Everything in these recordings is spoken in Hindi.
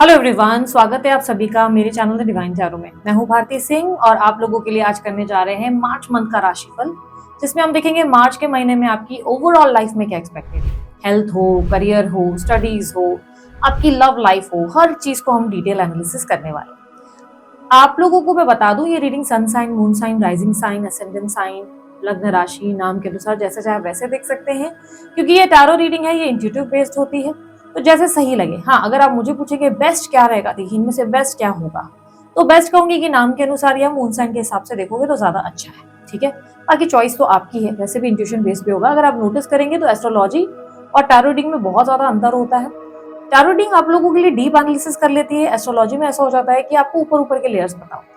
हेलो एवरीवन, स्वागत है आप सभी का मेरे चैनल द डिवाइन टैरो में। मैं हूं भारती सिंह और आप लोगों के लिए आज करने जा रहे हैं मार्च मंथ का राशिफल, जिसमें हम देखेंगे मार्च के महीने में आपकी ओवरऑल लाइफ में क्या एक्सपेक्टेड है। हेल्थ हो, करियर हो, स्टडीज हो, आपकी लव लाइफ हो, हर चीज को हम डिटेल एनालिसिस करने वाले हैं। आप लोगों को मैं बता दूं, ये reading sun sign, moon sign, rising sign, ascendant sign, लग्न राशि, नाम के अनुसार जैसे चाहे वैसे देख सकते हैं, क्योंकि ये टैरो रीडिंग है, ये इंट्यूटिव बेस्ड होती है, तो जैसे सही लगे। हाँ, अगर आप मुझे पूछेंगे बेस्ट क्या रहेगा, देखिए इनमें से बेस्ट क्या होगा, तो बेस्ट कहूंगी कि नाम के अनुसार या मून साइन के हिसाब से देखोगे तो ज्यादा अच्छा है। ठीक है, बाकी चॉइस तो आपकी है, वैसे भी इंट्यूशन बेस्ड पे होगा। अगर आप नोटिस करेंगे तो एस्ट्रोलॉजी और टैरो रीडिंग में बहुत ज्यादा अंतर होता है। टैरो रीडिंग आप लोगों के लिए डीप एनालिसिस कर लेती है, एस्ट्रोलॉजी में ऐसा हो जाता है कि आपको ऊपर ऊपर के लेयर्स पता होते हैं।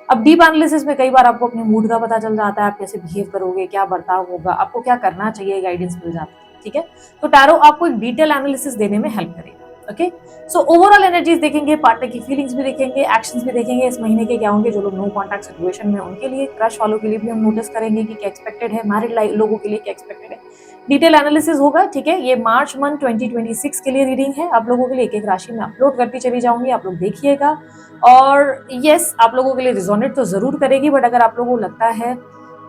अब डीप एनालिसिस में कई बार आपको अपने मूड का पता चल जाता है, आप कैसे बिहेव करोगे, क्या बर्ताव होगा, आपको क्या करना चाहिए, गाइडेंस मिल जाता है। ठीक है, तो टैरो आपको एक डिटेल एनालिसिस देने में हेल्प करेगा। ओके, सो ओवरऑल एनर्जीज देखेंगे, पार्टनर की फीलिंग्स भी देखेंगे, एक्शंस भी देखेंगे इस महीने के क्या होंगे। जो लोग नो कॉन्टैक्ट सिचुएशन में उनके लिए, क्रश वालों के लिए भी हम नोटिस करेंगे कि क्या एक्सपेक्टेड है, मैरिड लोगों के लिए क्या एक्सपेक्टेड है, डिटेल एनालिसिस होगा। ठीक है, ये मार्च मंथ 2026 के लिए रीडिंग है। आप लोगों के लिए एक एक राशि में अपलोड करती चली जाऊंगी, आप लोग देखिएगा। और यस, आप लोगों के लिए रिजोनेट तो जरूर करेगी, बट अगर आप लोगों को लगता है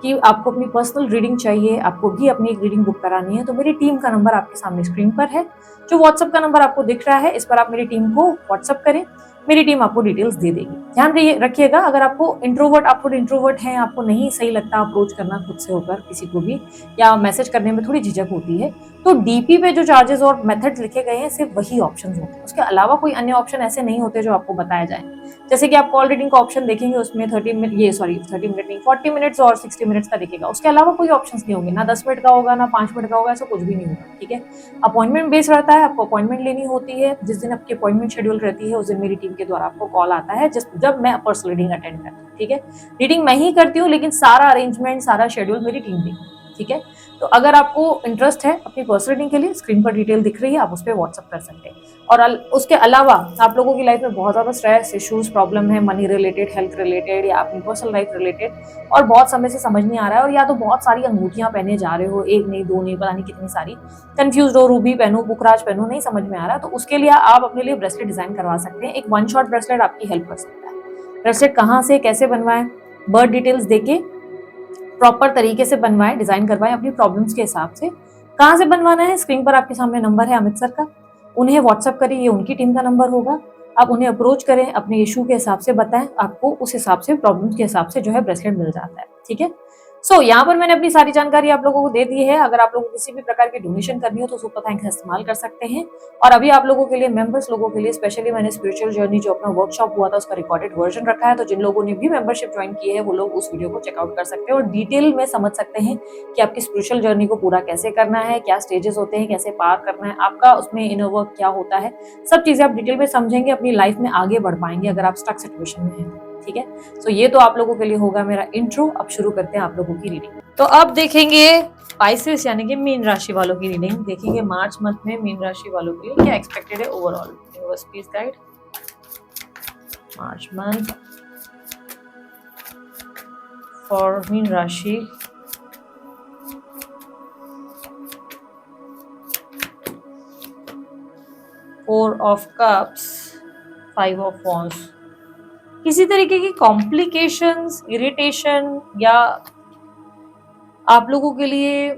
कि आपको अपनी पर्सनल रीडिंग चाहिए, आपको भी अपनी एक रीडिंग बुक करानी है, तो मेरी टीम का नंबर आपके सामने स्क्रीन पर है। जो व्हाट्सएप का नंबर आपको दिख रहा है, इस पर आप मेरी टीम को व्हाट्सएप करें, मेरी टीम आपको डिटेल्स दे देगी। ध्यान रखिएगा, अगर आप थोड़े इंट्रोवर्ट हैं, आपको नहीं सही लगता अप्रोच करना खुद से होकर किसी को भी, या मैसेज करने में थोड़ी झिझक होती है, तो डीपी पे जो चार्जेस और मेथड्स लिखे गए हैं सिर्फ वही ऑप्शन होते हैं, उसके अलावा कोई अन्य ऑप्शन ऐसे नहीं होते जो आपको बताया जाए। जैसे कि आप कॉल रीडिंग का ऑप्शन देखेंगे, उसमें 30 मिनट नहीं, 40 मिनट्स और 60 मिनट्स का दिखेगा। उसके अलावा कोई ऑप्शंस नहीं होंगे, ना 10 मिनट का होगा, ना 5 मिनट का होगा, ऐसा कुछ भी नहीं होगा। ठीक है, अपॉइंटमेंट बेस्ड रहता है, आपको अपॉइंटमेंट लेनी होती है। जिस दिन आपकी अपॉइंटमेंट शेड्यूल रहती है, उस दिन मेरी टीम के द्वारा आपको कॉल आता है, जब मैं पर्सनल रीडिंग अटेंड करती हूँ। ठीक है, रीडिंग मैं ही करती हूँ, लेकिन सारा अरेंजमेंट, सारा शेड्यूल मेरी टीम देखती है। ठीक है, तो अगर आपको इंटरेस्ट है अपनी पर्सनल रीडिंग के लिए, स्क्रीन पर डिटेल दिख रही है, आप उस पर व्हाट्सअप कर सकते हैं। और उसके अलावा आप लोगों की लाइफ में बहुत ज्यादा स्ट्रेस, इश्यूज, प्रॉब्लम है, मनी रिलेटेड, हेल्थ रिलेटेड, या अपनी पर्सनल लाइफ रिलेटेड, और बहुत समय से समझ नहीं आ रहा है, और या तो बहुत सारी अंगूठियां पहने जा रहे हो, एक नहीं, दो नहीं, पता नहीं कितनी सारी, कंफ्यूज हो, रूबी पहनूं, पुखराज पहनूं, नहीं समझ में आ रहा है, तो उसके लिए आप अपने लिए ब्रेसलेट डिजाइन करवा सकते हैं। एक वन शॉट ब्रेसलेट आपकी हेल्प कर सकता है। ब्रेसलेट कहाँ से कैसे बनवाएं, बर्थ डिटेल्स देके प्रॉपर तरीके से बनवाएं, डिजाइन करवाएं अपनी प्रॉब्लम्स के हिसाब से। कहाँ से बनवाना है, स्क्रीन पर आपके सामने नंबर है अमित सर का, उन्हें व्हाट्सअप करें, ये उनकी टीम का नंबर होगा। आप उन्हें अप्रोच करें, अपने इशू के हिसाब से बताएं, आपको उस हिसाब से, प्रॉब्लम्स के हिसाब से जो है ब्रेसलेट मिल जाता है। ठीक है, सो यहाँ पर मैंने अपनी सारी जानकारी आप लोगों को दे दी है। अगर आप लोगों को किसी भी प्रकार की डोनेशन करनी हो तो सुपर थैंक्स का इस्तेमाल कर सकते हैं। और अभी आप लोगों के लिए, मेंबर्स लोगों के लिए स्पेशली मैंने स्पिरिचुअल जर्नी जो अपना वर्कशॉप हुआ था उसका रिकॉर्डेड वर्जन रखा है, तो जिन लोगों ने भी मेंबरशिप ज्वाइन की है वो लोग उस वीडियो को चेकआउट कर सकते हैं और डिटेल में समझ सकते हैं कि आपकी स्पिरिचुअल जर्नी को पूरा कैसे करना है, क्या स्टेजेस होते हैं, कैसे पार करना है, आपका उसमें इनर वर्क क्या होता है। सब चीजें आप डिटेल में समझेंगे, अपनी लाइफ में आगे बढ़ पाएंगे अगर आप स्टक सिचुएशन में हैं। ठीक है, सो ये तो आप लोगों के लिए होगा मेरा इंट्रो। अब शुरू करते हैं आप लोगों की रीडिंग। तो अब देखेंगे स्पाइसेस यानी कि मीन राशि वालों की रीडिंग। देखेंगे मार्च मंथ में मीन राशि वालों के लिए क्या एक्सपेक्टेड है overall. Please guide March month for मीन राशि। Four of cups, five of wands. किसी तरीके की कॉम्प्लिकेशंस, इरिटेशन, या आप लोगों के लिए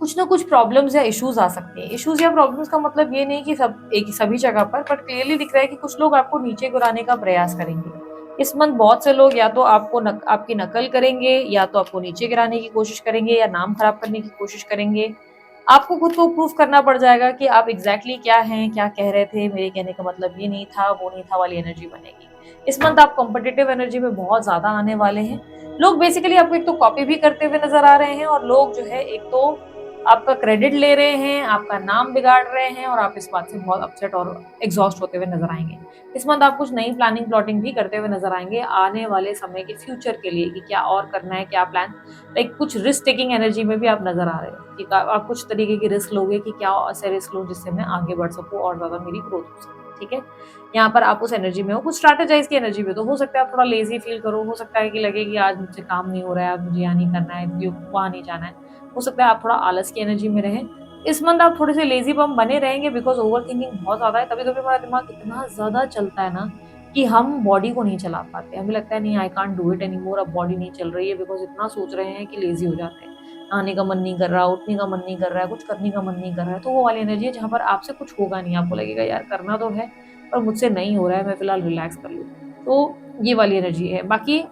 कुछ ना कुछ प्रॉब्लम्स या इश्यूज आ सकते हैं। इश्यूज या प्रॉब्लम्स का मतलब ये नहीं कि सभी जगह पर, बट क्लियरली दिख रहा है कि कुछ लोग आपको नीचे गिराने का प्रयास करेंगे। इस मंथ बहुत से लोग या तो आपकी नकल करेंगे, या तो आपको नीचे गिराने की कोशिश करेंगे, या नाम खराब करने की कोशिश करेंगे। आपको खुद को प्रूफ करना पड़ जाएगा कि आप एग्जैक्टली क्या हैं, क्या कह रहे थे, मेरे कहने का मतलब ये नहीं था, वो नहीं था वाली एनर्जी बनेगी। इस मंथ आप कॉम्पिटिटिव एनर्जी में बहुत ज्यादा आने वाले हैं। लोग बेसिकली आपको एक तो कॉपी भी करते हुए नजर आ रहे हैं, और लोग जो है एक तो आपका क्रेडिट ले रहे हैं, आपका नाम बिगाड़ रहे हैं, और आप इस बात से बहुत अपसेट और एग्जॉस्ट होते हुए नजर आएंगे। इस मंथ आप कुछ नई प्लानिंग प्लॉटिंग भी करते हुए नजर आएंगे आने वाले समय के फ्यूचर के लिए, कि क्या और करना है, क्या प्लान, लाइक कुछ रिस्क टेकिंग एनर्जी में भी आप नजर आ रहे हो कि आप कुछ तरीके की रिस्क लोगे कि क्या ऐसे रिस्क लो जिससे मैं आगे बढ़ सकूं और ज्यादा मेरी ग्रोथ हो सके। ठीक है, यहाँ पर आप उस एनर्जी में हो, कुछ स्ट्रैटेजाइज की एनर्जी में, तो हो सकता है आप थोड़ा लेजी फील करो, हो सकता है कि लगे कि आज मुझसे काम नहीं हो रहा है, आज मुझे यहाँ नहीं करना है, वहाँ नहीं जाना है, हो सकता है आप थोड़ा आलस की एनर्जी में रहें। इस मंथ आप थोड़े से लेजी बम बने रहेंगे बिकॉज ओवर थिंकिंग बहुत ज्यादा है। कभी कभी हमारा दिमाग इतना ज्यादा चलता है ना कि हम बॉडी को नहीं चला पाते, हमें लगता है नहीं I can't do it any more, अब बॉडी नहीं चल रही है बिकॉज इतना सोच रहे हैं कि लेजी हो जाते हैं। आने का मन नहीं कर रहा, उठने का मन नहीं कर रहा है, कुछ करने का मन नहीं कर रहा है। तो वो वाली एनर्जी है जहाँ पर आपसे कुछ होगा नहीं, आपको लगेगा यार करना तो है पर मुझसे नहीं हो रहा है, मैं फिलहाल रिलैक्स कर लूँ। तो ये वाली एनर्जी है। बाकी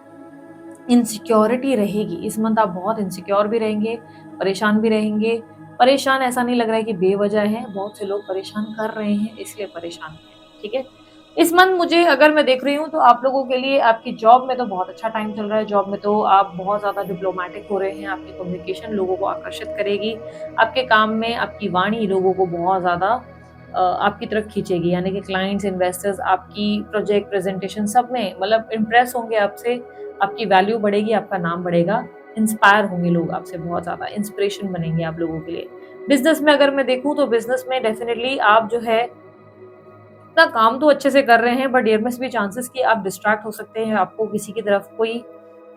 इनसिक्योरिटी रहेगी इस मंथ, आप बहुत इनसिक्योर भी रहेंगे, परेशान भी रहेंगे। परेशान ऐसा नहीं लग रहा है कि बेवजह है, बहुत से लोग परेशान कर रहे हैं इसलिए परेशान हैं, ठीक है। इस मंथ मुझे अगर मैं देख रही हूँ तो आप लोगों के लिए आपकी जॉब में तो बहुत अच्छा टाइम चल रहा है। जॉब में तो आप बहुत ज़्यादा डिप्लोमेटिक हो रहे हैं, आपकी कम्युनिकेशन लोगों को आकर्षित करेगी। आपके काम में आपकी वाणी लोगों को बहुत ज़्यादा आपकी तरफ खींचेगी, यानी कि क्लाइंट्स, इन्वेस्टर्स आपकी प्रोजेक्ट प्रेजेंटेशन सब में मतलब इम्प्रेस होंगे आपसे, आपकी वैल्यू बढ़ेगी, आपका नाम बढ़ेगा, इंस्पायर होंगे लोग आपसे, बहुत ज़्यादा इंस्पिरेशन बनेंगे आप लोगों के लिए। बिजनेस में अगर मैं देखूँ तो बिजनेस में डेफिनेटली आप जो है अपना काम तो अच्छे से कर रहे हैं but there must be chances कि आप डिस्ट्रैक्ट हो सकते हैं, आपको किसी की तरफ कोई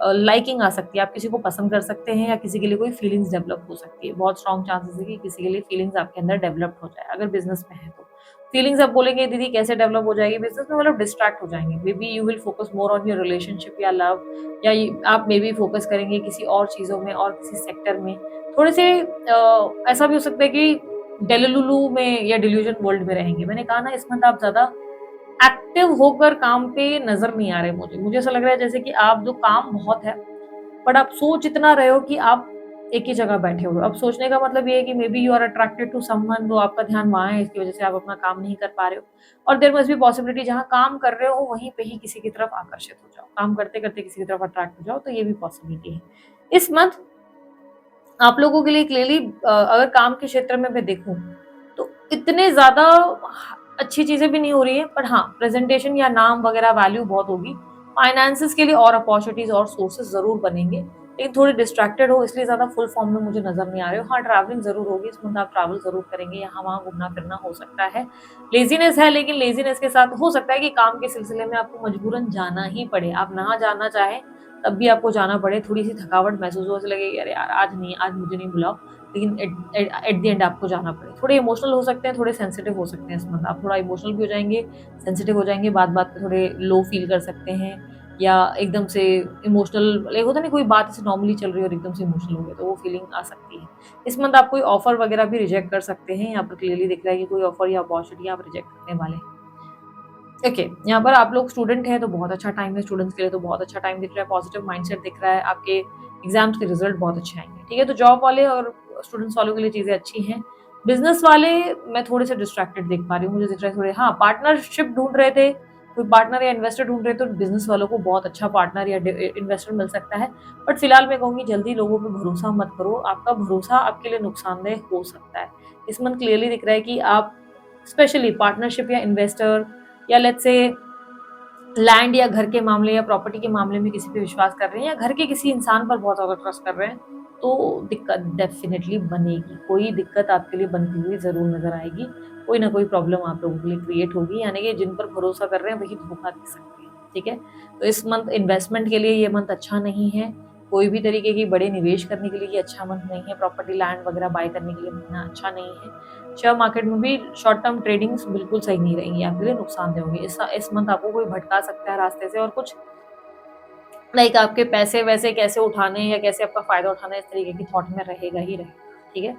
लाइकिंग आ सकती है, आप किसी को पसंद कर सकते हैं या किसी के लिए कोई फीलिंग्स डेवलप हो सकती है। बहुत स्ट्रॉन्ग चांसेस है कि किसी के लिए फीलिंग्स आपके अंदर डेवलप हो जाए अगर बिजनेस में है तो। फीलिंग्स आप बोलेंगे दीदी कैसे डेवलप हो जाएगी बिजनेस में, मतलब डिस्ट्रैक्ट हो जाएंगे। May be you will focus more on your relationship या लव, या आप मे बी फोकस करेंगे किसी और चीज़ों में और किसी सेक्टर में। थोड़े से ऐसा भी हो सकता है कि डेलुलुलु में या डिल्यूजन वर्ल्ड में रहेंगे। मैंने कहा ना इस मंथ आप ज़्यादा एक्टिव होकर काम पे नज़र नहीं आ रहे मुझे। मुझे ऐसा लग रहा है जैसे कि आप जो काम बहुत है बट आप सोच इतना रहे हो कि आप एक ही जगह बैठे हो। अब सोचने का मतलब ये है कि maybe you are attracted to someone, तो आपका ध्यान वहाँ है, इसकी वजह से आप अपना काम नहीं कर पा रहे हो। और देयर मस्ट बी पॉसिबिलिटी जहाँ काम कर रहे हो वहीं पे ही किसी की तरफ आकर्षित हो जाओ, काम करते करते किसी की तरफ अट्रैक्ट हो जाओ, तो ये भी पॉसिबिलिटी है। इस मंथ आप लोगों के लिए क्लियरली अगर काम के क्षेत्र में मैं देखूं तो इतने ज्यादा अच्छी चीजें भी नहीं हो रही है, पर हाँ प्रेजेंटेशन या नाम वगैरह वैल्यू बहुत होगी। फाइनेंसेस के लिए और अपॉर्चुनिटीज और सोर्सेज जरूर बनेंगे, लेकिन थोड़ी डिस्ट्रैक्टेड हो इसलिए ज्यादा फुल फॉर्म में मुझे नजर नहीं आ रहे हो। हाँ ट्रैवलिंग जरूर होगी इस मंथ, आप ट्रैवल जरूर करेंगे, यहाँ वहाँ घूमना फिरना हो सकता है। लेजीनेस है लेकिन लेजीनेस के साथ हो सकता है कि काम के सिलसिले में आपको मजबूरन जाना ही पड़े, आप ना जाना चाहें तब भी आपको जाना पड़े। थोड़ी सी थकावट महसूस हो, लगे अरे यार आज नहीं, आज मुझे नहीं बुलाओ, लेकिन एट द एंड आपको जाना पड़े। थोड़े इमोशनल हो सकते हैं, थोड़े सेंसिटिव हो सकते हैं इस मंथ, आप थोड़ा इमोशनल भी हो जाएंगे, सेंसिटिव हो जाएंगे, बात बात पे थोड़े लो फील कर सकते हैं, या एकदम से इमोशनल होता नहीं, कोई बात ऐसे नॉर्मली चल रही है और एकदम से इमोशनल हो गए तो वो फीलिंग आ सकती है। इस मंथ आप कोई ऑफर वगैरह भी रिजेक्ट कर सकते हैं, यहाँ पर क्लियरली दिख रहा है कि कोई ऑफर या अपॉर्चुनिटी आप रिजेक्ट करने वाले हैं। ओके यहाँ पर आप लोग स्टूडेंट हैं तो बहुत अच्छा टाइम है, स्टूडेंट्स के लिए तो बहुत अच्छा टाइम दिख रहा है, पॉजिटिव माइंडसेट दिख रहा है, आपके एग्जाम्स के रिजल्ट बहुत अच्छे आएंगे, ठीक है। तो जॉब वाले और स्टूडेंट्स वालों के लिए चीज़ें अच्छी हैं। बिजनेस वाले मैं थोड़े से डिस्ट्रैक्टेड देख पा रही हूँ, मुझे दिख रहा है थोड़े, हाँ पार्टनरशिप ढूंढ रहे थे, कोई पार्टनर या इन्वेस्टर ढूंढ रहे थे, तो बिजनेस वालों को बहुत अच्छा पार्टनर या इन्वेस्टर मिल सकता है। बट फिलहाल मैं कहूँगी जल्दी लोगों पर भरोसा मत करो, आपका भरोसा आपके लिए नुकसानदेह हो सकता है। इस मंथ क्लियरली दिख रहा है कि आप स्पेशली पार्टनरशिप या इन्वेस्टर या लेट्स से लैंड या घर के मामले या प्रॉपर्टी के मामले में किसी पे विश्वास कर रहे हैं या घर के किसी इंसान पर बहुत ज़्यादा ट्रस्ट कर रहे हैं, तो दिक्कत डेफिनेटली बनेगी, कोई दिक्कत आपके लिए बनती हुई ज़रूर नजर आएगी, कोई ना कोई प्रॉब्लम आप लोगों के लिए क्रिएट होगी, यानी कि जिन पर भरोसा कर रहे हैं वही धोखा दे सकते हैं, ठीक है। तो इस मंथ इन्वेस्टमेंट के लिए ये मंथ अच्छा नहीं है, कोई भी तरीके की बड़े निवेश करने के लिए ये अच्छा मंथ नहीं है, प्रॉपर्टी लैंड वगैरह बाय करने के लिए महीना अच्छा नहीं है। शेयर मार्केट में भी शॉर्ट टर्म ट्रेडिंग्स बिल्कुल सही नहीं रहेंगी, आपके लिए नुकसानदेह होंगे। इस मंथ आपको कोई भटका सकता है रास्ते से और कुछ लाइक आपके पैसे वैसे कैसे उठाने या कैसे आपका फायदा उठाना, इस तरीके की थॉट में रहेगा ही रहेगा, ठीक है।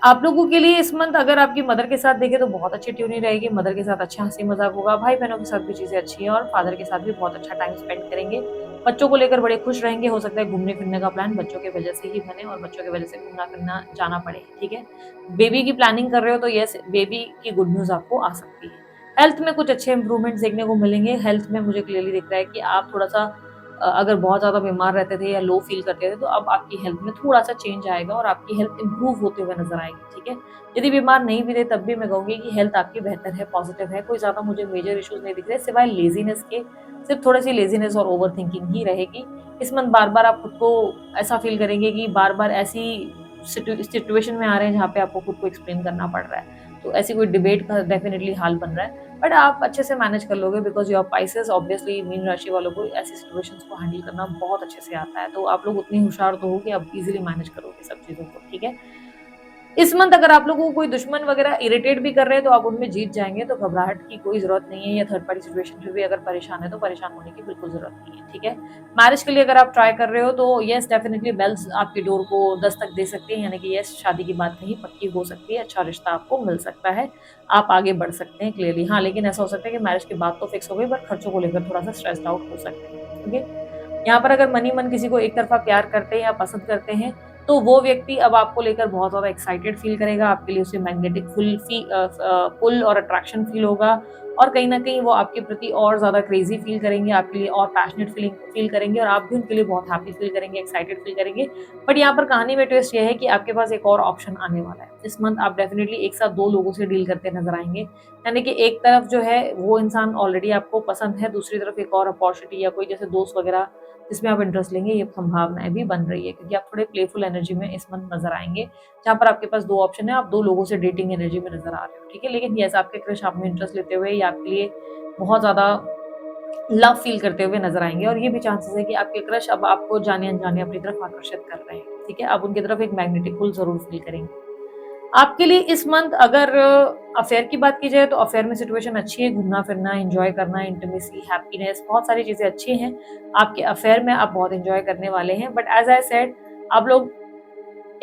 आप लोगों के लिए इस मंथ अगर आपकी मदर के साथ देखें तो बहुत अच्छी ट्यूनिंग रहेगी, मदर के साथ अच्छा हंसी मजाक होगा, भाई बहनों के साथ भी चीज़ें अच्छी हैं और फादर के साथ भी बहुत अच्छा टाइम स्पेंड करेंगे। बच्चों को लेकर बड़े खुश रहेंगे, हो सकता है घूमने फिरने का प्लान बच्चों की वजह से ही बने और बच्चों की वजह से घूमना फिरना जाना पड़े, ठीक है। बेबी की प्लानिंग कर रहे हो तो यस बेबी की गुड न्यूज़ आपको आ सकती है। हेल्थ में कुछ अच्छे इंप्रूवमेंट्स देखने को मिलेंगे। हेल्थ में मुझे क्लियरली दिख रहा है कि आप थोड़ा सा अगर बहुत ज़्यादा बीमार रहते थे या लो फील करते थे तो अब आपकी हेल्थ में थोड़ा सा चेंज आएगा और आपकी हेल्थ इंप्रूव होते हुए नजर आएगी, ठीक है। यदि बीमार नहीं भी थे तब भी मैं कहूँगी कि हेल्थ आपकी बेहतर है, पॉजिटिव है, कोई ज़्यादा मुझे मेजर इश्यूज नहीं दिख रहे सिवाय लेजीनेस के, सिर्फ थोड़ी सी लेजीनेस और ओवर थिंकिंग ही रहेगी। इस मंथ बार बार आप खुद को ऐसा फील करेंगे कि बार बार ऐसी सिचुएशन में आ रहे हैं जहाँ पे आपको खुद को एक्सप्लेन करना पड़ रहा है, तो ऐसी कोई डिबेट का डेफिनेटली हाल बन रहा है, बट आप अच्छे से मैनेज कर लोगे because your Pisces obviously mean राशि वालों को ऐसी सिचुएशंस को हैंडल करना बहुत अच्छे से आता है, तो आप लोग उतने होशियार तो हो कि आप इजीली मैनेज करोगे सब चीज़ों को, ठीक है। इस मंथ अगर आप लोगों को कोई दुश्मन वगैरह इरिटेट भी कर रहे हैं तो आप उनमें जीत जाएंगे, तो घबराहट की कोई जरूरत नहीं है। या थर्ड पार्टी सिचुएशन से भी अगर परेशान है तो परेशान होने की बिल्कुल जरूरत नहीं है, ठीक है। मैरिज के लिए अगर आप ट्राई कर रहे हो तो यस डेफिनेटली बेल्स आपके डोर को दस्तक दे सकती है, यानी कि यस शादी की बात कहीं पक्की हो सकती है, अच्छा रिश्ता आपको मिल सकता है, आप आगे बढ़ सकते हैं क्लियरली। हाँ, लेकिन ऐसा हो सकता है कि मैरिज के बाद तो फिक्स हो गई पर खर्चों को लेकर थोड़ा सा स्ट्रेस्ड आउट हो सकते हैं, ओके। यहाँ पर अगर मनी मन किसी को एक तरफा प्यार करते हैं या पसंद करते हैं तो वो व्यक्ति अब आपको लेकर बहुत ज्यादा एक्साइटेड फील करेगा, आपके लिए उसे मैग्नेटिक पुल और अट्रैक्शन फील होगा, और कहीं ना कहीं वो आपके प्रति और ज्यादा क्रेजी फील करेंगे, आपके लिए और पैशनेट फील करेंगे, और आप भी उनके लिए बहुत हैप्पी फील करेंगे, एक्साइटेड फील करेंगे। बट यहाँ पर कहानी में ट्विस्ट ये है कि आपके पास एक और ऑप्शन आने वाला है। इस मंथ आप डेफिनेटली एक साथ दो लोगों से डील करते नजर आएंगे, यानी कि एक तरफ जो है वो इंसान ऑलरेडी आपको पसंद है, दूसरी तरफ एक और अपॉर्चुनिटी या कोई जैसे दोस्त वगैरह जिसमें आप इंटरेस्ट लेंगे, ये संभावनाएं भी बन रही है, क्योंकि आप थोड़े प्लेफुल एनर्जी में इस मंथ नजर आएंगे, जहां पर आपके पास दो ऑप्शन है, आप दो लोगों से डेटिंग एनर्जी में नजर आ रहे हो, ठीक है। लेकिन यस, आपके क्रश आप में इंटरेस्ट लेते हुए या आपके लिए बहुत ज्यादा लव फील करते हुए नजर आएंगे, और ये भी चांसेस है कि आपके क्रश अब आपको जाने अनजाने अपनी तरफ आकर्षित कर रहे हैं, ठीक है। आप उनकी तरफ एक मैग्नेटिक पुल जरूर फील करेंगे। आपके लिए इस मंथ अगर अफेयर की बात की जाए तो अफेयर में सिचुएशन अच्छी है, घूमना फिरना, एंजॉय करना, इंटीमेसी, हैप्पीनेस, बहुत सारी चीजें अच्छी हैं आपके अफेयर में, आप बहुत एंजॉय करने वाले हैं। बट एज आई सेड, आप लोग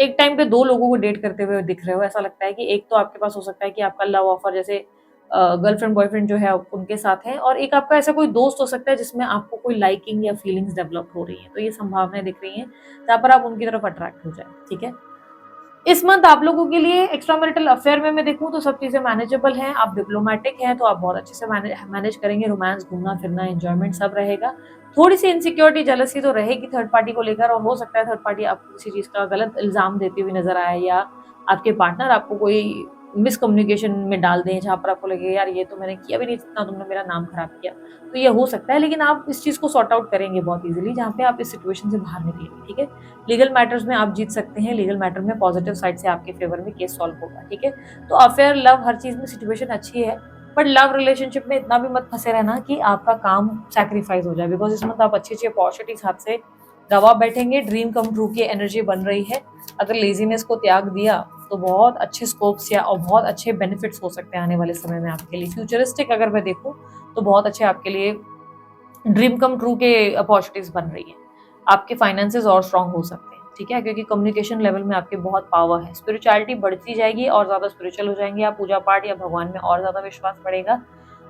एक टाइम पे दो लोगों को डेट करते हुए दिख रहे हो। ऐसा लगता है कि एक तो आपके पास हो सकता है कि आपका लव ऑफर जैसे गर्लफ्रेंड बॉयफ्रेंड जो है उनके साथ है, और एक आपका ऐसा कोई दोस्त हो सकता है जिसमें आपको कोई लाइकिंग या फीलिंग्स डेवलप हो रही है, तो ये संभावनाएं दिख रही हैं जहाँ पर आप उनकी तरफ अट्रैक्ट हो जाए, ठीक है। इस मंथ आप लोगों के लिए एक्स्ट्रा मैरिटल अफेयर में मैं देखूं तो सब चीजें मैनेजेबल हैं, आप डिप्लोमेटिक हैं तो आप बहुत अच्छे से मैनेज करेंगे, रोमांस, घूमना फिरना, एंजॉयमेंट सब रहेगा। थोड़ी सी इनसिक्योरिटी, जेलसी तो रहेगी थर्ड पार्टी को लेकर, और हो सकता है थर्ड पार्टी आपको किसी चीज का गलत इल्जाम देती हुई नजर आए, या आपके पार्टनर आपको कोई मिसकम्युनिकेशन में डाल दें जहां पर आपको लगे यार ये तो मैंने किया भी नहीं, जितना तुमने मेरा नाम खराब किया, तो ये हो सकता है। लेकिन आप इस चीज को सॉर्ट आउट करेंगे बहुत इजीली, जहाँ पे आप इस सिचुएशन से बाहर निकलेंगे, ठीक है। लीगल मैटर्स में आप जीत सकते हैं, लीगल मैटर में पॉजिटिव साइड से आपके फेवर में केस सॉल्व होगा, ठीक है। तो अफेयर, लव, हर चीज में सिचुएशन अच्छी है, बट लव रिलेशनशिप में इतना भी मत फंसे रहना कि आपका काम सैक्रिफाइस हो जाए, बिकॉज इसमें आप अच्छी अच्छी अपॉर्चुनिटीज हाथ से गवा बैठेंगे। ड्रीम कम ट्रू की एनर्जी बन रही है, अगर लेजीनेस को त्याग दिया तो बहुत अच्छे स्कोप्स या और बहुत अच्छे बेनिफिट्स हो सकते हैं आने वाले समय में आपके लिए। फ्यूचरिस्टिक अगर मैं देखूं तो बहुत अच्छे आपके लिए ड्रीम कम ट्रू के अपॉर्चुनिटीज बन रही है। आपके फाइनेंसेस और स्ट्रांग हो सकते हैं, ठीक है, क्योंकि कम्युनिकेशन लेवल में आपके बहुत पावर है। स्पिरिचुअलिटी बढ़ती जाएगी और ज्यादा स्पिरिचुअल हो जाएंगे आप, पूजा पाठ या भगवान में और ज्यादा विश्वास बढ़ेगा।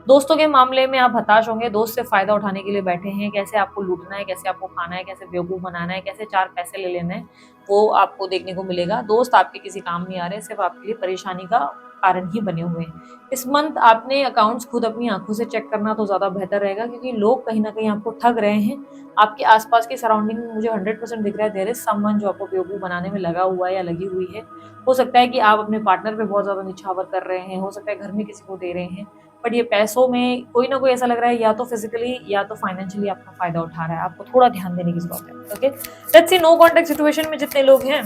दोस्तों के मामले में आप हताश होंगे, दोस्त से फायदा उठाने के लिए बैठे हैं, कैसे आपको लूटना है, कैसे आपको खाना है, कैसे बेवकूफ बनाना है, कैसे चार पैसे ले लेना है, वो आपको देखने को मिलेगा। दोस्त आपके किसी काम नहीं आ रहे, सिर्फ आपके लिए परेशानी का कारण ही बने हुए हैं। इस मंथ आपने अकाउंट्स खुद अपनी आंखों से चेक करना तो ज्यादा बेहतर रहेगा, क्योंकि लोग कहीं ना कहीं आपको ठग रहे हैं। आपके आसपास की सराउंडिंग में मुझे 100% दिख रहा है देयर इज समवन जो आपको बेवकूफ बनाने में लगा हुआ है या लगी हुई है। हो सकता है कि आप अपने पार्टनर पे बहुत ज्यादा निछावर कर रहे हैं, हो सकता है घर में किसी को दे रहे हैं, बट ये पैसों में कोई ना कोई ऐसा लग रहा है या तो फिजिकली या तो फाइनेंशियली आपका फायदा उठा रहा है। आपको थोड़ा ध्यान देने की जरूरत है, okay. Let's see no contact situation में जितने लोग हैं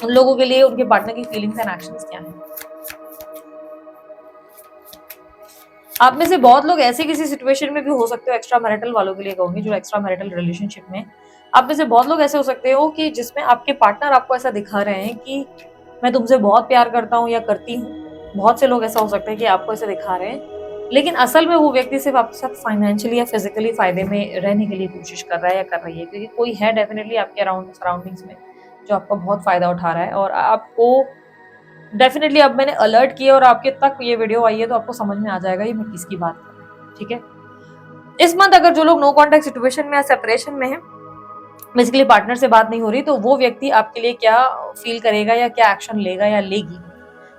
उन लोगों के लिए उनके पार्टनर की फीलिंग्स एंड एक्शंस क्या हैं। आप में से बहुत लोग ऐसे किसी सिचुएशन में भी हो सकते हो, एक्स्ट्रा मैरिटल वालों के लिए कहूंगी जो एक्स्ट्रा मैरिटल रिलेशनशिप में, आप में से बहुत लोग ऐसे हो सकते हो कि जिसमें आपके पार्टनर आपको ऐसा दिखा रहे हैं कि मैं तुमसे बहुत प्यार करता हूँ या करती हूँ। बहुत से लोग ऐसा हो सकता है कि आपको ऐसे दिखा रहे हैं, लेकिन असल में वो व्यक्ति सिर्फ आपके साथ फाइनेंशियली या फिजिकली फायदे में रहने के लिए कोशिश कर रहा है या कर रही है, क्योंकि कोई है डेफिनेटली आपके अराउंड सराउंडिंग्स में जो आपका बहुत फायदा उठा रहा है। और आपको डेफिनेटली अब मैंने अलर्ट किया और आपके तक ये वीडियो आई है तो आपको समझ में आ जाएगा ये मैं किसकी बात कर रही हूँ, ठीक है। इस मंथ अगर जो लोग नो कॉन्टैक्ट सिचुएशन में या सेपरेशन में है, बेसिकली पार्टनर से बात नहीं हो रही, तो वो व्यक्ति आपके लिए क्या फील करेगा या क्या एक्शन लेगा या लेगी।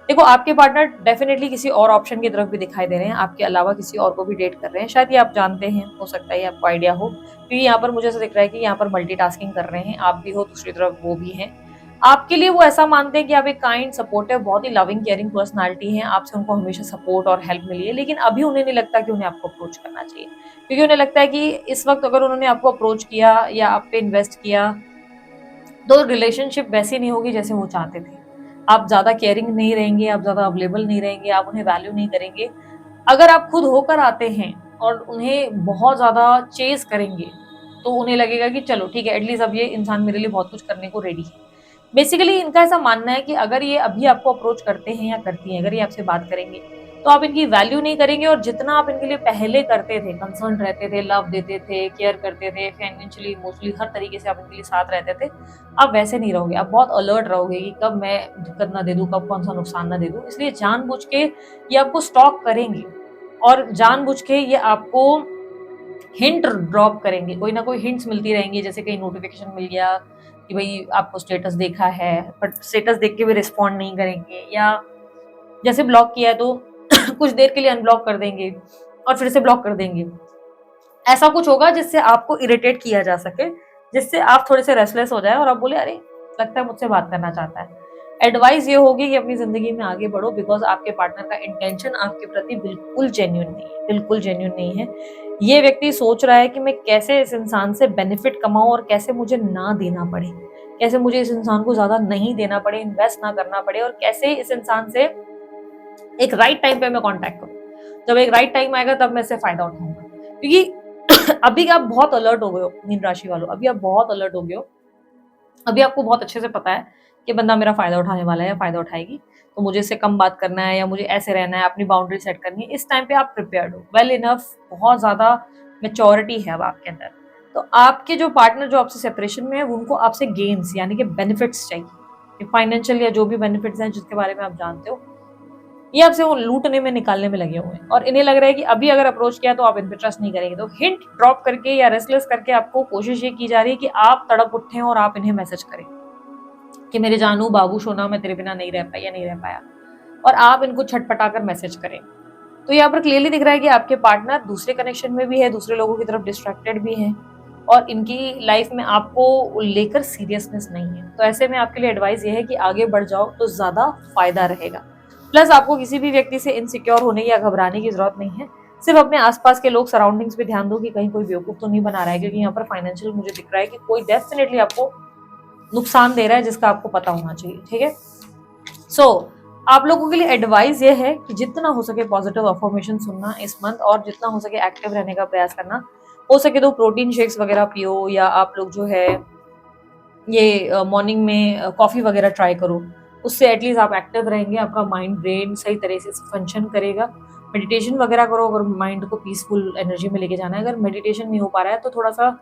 देखो, आपके पार्टनर डेफिनेटली किसी और ऑप्शन की तरफ भी दिखाई दे रहे हैं, आपके अलावा किसी और को भी डेट कर रहे हैं। शायद ये आप जानते हैं, हो सकता है आपको आइडिया हो, क्योंकि यहाँ पर मुझे ऐसा दिख रहा है कि यहाँ पर मल्टीटास्किंग कर रहे हैं, आप भी हो, दूसरी तरफ वो भी हैं। आपके लिए वो ऐसा मानते हैं कि आप एक काइंड, सपोर्टिव, बहुत ही लविंग, केयरिंग पर्सनालिटी हैं, आपसे उनको हमेशा सपोर्ट और हेल्प मिली है, लेकिन अभी उन्हें नहीं लगता कि उन्हें आपको अप्रोच करना चाहिए, क्योंकि उन्हें लगता है कि इस वक्त अगर उन्होंने आपको अप्रोच किया या आप पे इन्वेस्ट किया तो रिलेशनशिप वैसी नहीं होगी जैसे वो चाहते थे। आप ज्यादा केयरिंग नहीं रहेंगे, आप ज्यादा अवेलेबल नहीं रहेंगे, आप उन्हें वैल्यू नहीं करेंगे। अगर आप खुद होकर आते हैं और उन्हें बहुत ज्यादा चेज करेंगे तो उन्हें लगेगा कि चलो ठीक है, एटलीस्ट अब ये इंसान मेरे लिए बहुत कुछ करने को रेडी है। बेसिकली इनका ऐसा मानना है कि अगर ये अभी आपको अप्रोच करते हैं या करती हैं, अगर ये आपसे बात करेंगे, तो आप इनकी वैल्यू नहीं करेंगे और जितना आप इनके लिए पहले करते थे, कंसर्न रहते थे, लव देते थे, केयर करते थे, फाइनेंशियली, इमोशनली हर तरीके से आप इनके लिए साथ रहते थे, आप वैसे नहीं रहोगे। आप बहुत अलर्ट रहोगे कि कब मैं दिक्कत ना दे दूँ, कब कौन-सा नुकसान ना दे दूँ। इसलिए जानबूझ के ये आपको स्टॉक करेंगे और जानबूझ के ये आपको हिंट ड्रॉप करेंगे, कोई ना कोई हिंट्स मिलती रहेंगी, जैसे कहीं नोटिफिकेशन मिल गया कि भाई आपको स्टेटस देखा है, बट स्टेटस देख के भी रिस्पॉन्ड नहीं करेंगे, या जैसे ब्लॉक किया है तो कुछ देर के लिए अनब्लॉक कर देंगे और फिर से ब्लॉक कर देंगे। ऐसा कुछ होगा जिससे आपको इरिटेट किया जा सके, जिससे आप थोड़े से रेस्टलेस हो जाए और आप बोले अरे लगता है मुझसे बात करना चाहता है। एडवाइस ये होगी कि अपनी जिंदगी में आगे बढ़ो, बिकॉज आपके पार्टनर का इंटेंशन आपके प्रति बिल्कुल जेन्युइन नहीं है, बिल्कुल जेन्युइन नहीं है। ये व्यक्ति सोच रहा है कि मैं कैसे इस इंसान से बेनिफिट कमाऊं और कैसे मुझे ना देना पड़े, कैसे मुझे इस इंसान को ज्यादा नहीं देना पड़े, इन्वेस्ट ना करना पड़े, और कैसे इस इंसान से एक राइट टाइम पे मैं कांटेक्ट करूं। जब एक राइट टाइम आएगा तब मैं इससे फायदा उठाऊंगा, क्योंकि अभी आप बहुत अलर्ट हो गए हो मीन राशि वालों, अभी आप बहुत अलर्ट हो गए हो। अभी आपको बहुत अच्छे से पता है कि बंदा मेरा फायदा उठाने वाला है या फायदा उठाएगी, तो मुझे इससे कम बात करना है या मुझे ऐसे रहना है, अपनी बाउंड्री सेट करनी है। इस टाइम पे आप प्रिपेयर्ड हो, वेल इनफ, बहुत ज्यादा मेच्योरिटी है अब आपके अंदर। तो आपके जो पार्टनर जो आपसे सेपरेशन में है, उनको आपसे गेन्स यानी कि बेनिफिट्स चाहिए, फाइनेंशियल या जो भी बेनिफिट्स हैं जिसके बारे में आप जानते हो, ये आपसे वो लूटने में निकालने में लगे हुए हैं। और इन्हें लग रहा है कि अभी अगर अप्रोच किया तो आप इन पे ट्रस्ट नहीं करेंगे, तो हिंट ड्रॉप करके या रेस्टलेस करके आपको कोशिश ये की जा रही है कि आप तड़प उठें और आप इन्हें मैसेज करें कि मेरे जानू बाबू सोना मैं तेरे बिना नहीं रह पाया, नहीं रह पाया, और आप इनको छटपटा कर मैसेज करें। तो यहाँ पर क्लियरली दिख रहा है कि आपके पार्टनर दूसरे कनेक्शन में भी है, दूसरे लोगों की तरफ डिस्ट्रैक्टेड भी है, और इनकी लाइफ में आपको लेकर सीरियसनेस नहीं है। तो ऐसे में आपके लिए एडवाइस ये है कि आगे बढ़ जाओ तो ज्यादा फायदा रहेगा। प्लस आपको किसी भी व्यक्ति से इनसिक्योर होने या घबराने की जरूरत नहीं है। सिर्फ अपने आसपास के लोग, सराउंडिंग्स पे ध्यान दो कि कहीं कोई बेवकूफ तो नहीं बना रहा है, क्योंकि यहाँ पर फाइनेंशियल मुझे दिख रहा है कि कोई डेफिनेटली आपको नुकसान दे रहा है जिसका आपको पता होना चाहिए। ठीक है, सो आप लोगों के लिए एडवाइस ये है कि जितना हो सके पॉजिटिव अफर्मेशन सुनना इस मंथ, और जितना हो सके एक्टिव रहने का प्रयास करना। हो सके तो प्रोटीन शेक्स वगैरह पियो, या आप लोग जो है ये मॉर्निंग में कॉफी वगैरह ट्राई करो। उससे एटलीस्ट आप एक्टिव रहेंगे, आपका माइंड ब्रेन सही तरह से फंक्शन करेगा। मेडिटेशन वगैरह करो अगर माइंड को पीसफुल एनर्जी में लेके जाना है। अगर मेडिटेशन नहीं हो पा रहा है तो थोड़ा सा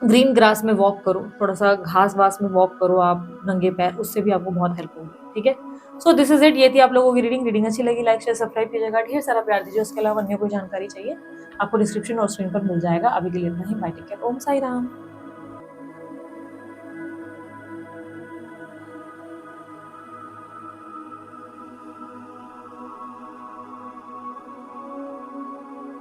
ग्रीन ग्रास में वॉक करो, थोड़ा सा घास वास में वॉक करो आप नंगे पैर, उससे भी आपको बहुत हेल्प होगी। ठीक है, सो दिस इज इट। ये थी आप लोगों की रीडिंग अच्छी लगी लाइक शेयर सब्सक्राइब कीजिएगा, ढेर सारा प्यार दीजिए। उसके अलावा अन्य कोई जानकारी चाहिए आपको डिस्क्रिप्शन और स्क्रीन पर मिल जाएगा। अभी के लिए इतना ही, बाय, टेक केयर, ओम साई राम।